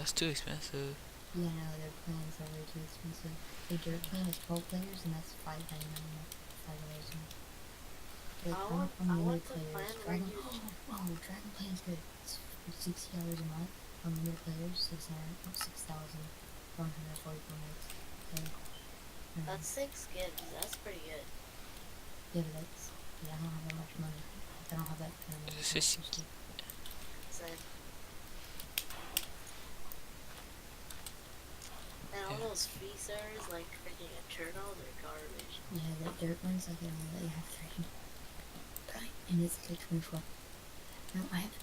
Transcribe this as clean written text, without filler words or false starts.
that's too expensive. Yeah, no, their plans are way too expensive. The dirt plan is 12 players, and that's $5.99 $5 a month. Like, unlimited the players. plan where Dragon, you oh, Dragon Plan's good. It's $60 a month. Unlimited players, 6,144 minutes. Okay. that's 6 gigs. That's pretty good. Yeah, but I don't have that much money. I don't have that kind of money. It's So, and all yeah. those free servers like freaking Eternal, they're garbage. Yeah, the dirt ones, like, they only let you have 3. And it's like 24. No, I have to